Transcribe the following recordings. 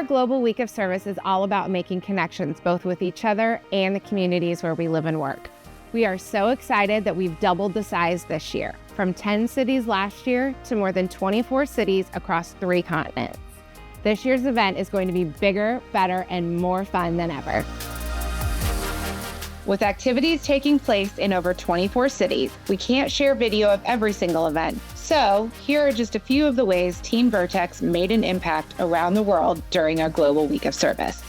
Global Week of Service is all about making connections both with each other and the communities where we live and work. We are so excited that we've doubled the size this year, from 10 cities last year to more than 24 cities across 3 continents. This year's event is going to be bigger, better, and more fun than ever. With activities taking place in over 24 cities, we can't share video of every single event. So here are just a few of the ways Team Vertex made an impact around the world during our Global Week of Service.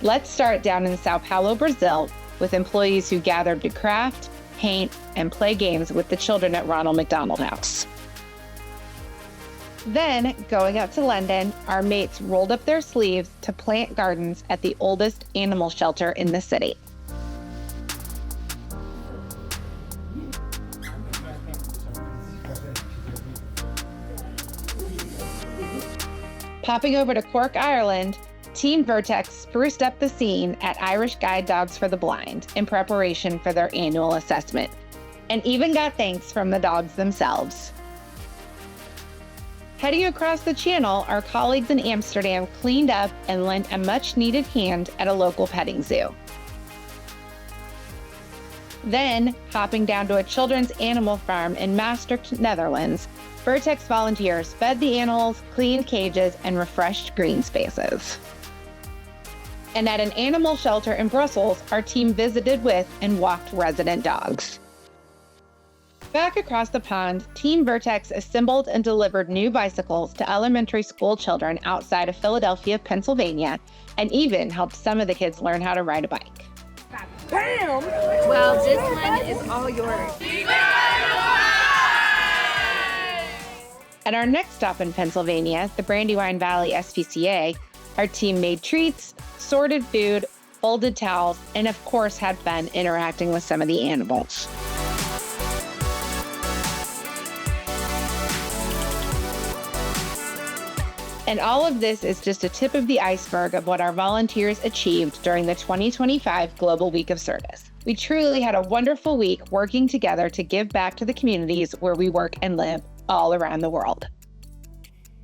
Let's start down in Sao Paulo, Brazil, with employees who gathered to craft, paint, and play games with the children at Ronald McDonald House. Then, going up to London, our mates rolled up their sleeves to plant gardens at the oldest animal shelter in the city. Popping over to Cork, Ireland, Team Vertex spruced up the scene at Irish Guide Dogs for the Blind in preparation for their annual assessment, and even got thanks from the dogs themselves. Heading across the channel, our colleagues in Amsterdam cleaned up and lent a much-needed hand at a local petting zoo. Then, hopping down to a children's animal farm in Maastricht, Netherlands, Vertex volunteers fed the animals, cleaned cages, and refreshed green spaces. And at an animal shelter in Brussels, our team visited with and walked resident dogs. Back across the pond, Team Vertex assembled and delivered new bicycles to elementary school children outside of Philadelphia, Pennsylvania, and even helped some of the kids learn how to ride a bike. Bam! Well, this one is all yours. At our next stop in Pennsylvania, the Brandywine Valley SPCA, our team made treats, sorted food, folded towels, and of course had fun interacting with some of the animals. And all of this is just a tip of the iceberg of what our volunteers achieved during the 2025 Global Week of Service. We truly had a wonderful week working together to give back to the communities where we work and live all around the world.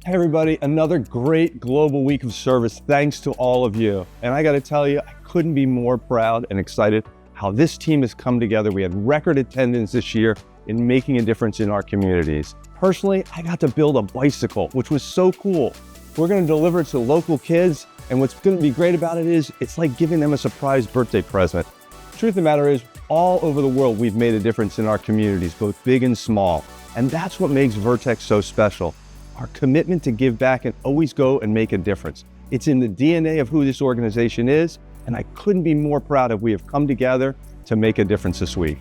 Hey everybody, another great Global Week of Service thanks to all of you. And I gotta tell you, I couldn't be more proud and excited how this team has come together. We had record attendance this year in making a difference in our communities. Personally, I got to build a bicycle, which was so cool. We're gonna deliver it to local kids, and what's gonna be great about it is, it's like giving them a surprise birthday present. Truth of the matter is, all over the world, we've made a difference in our communities, both big and small. And that's what makes Vertex so special. Our commitment to give back and always go and make a difference. It's in the DNA of who this organization is, and I couldn't be more proud of we have come together to make a difference this week.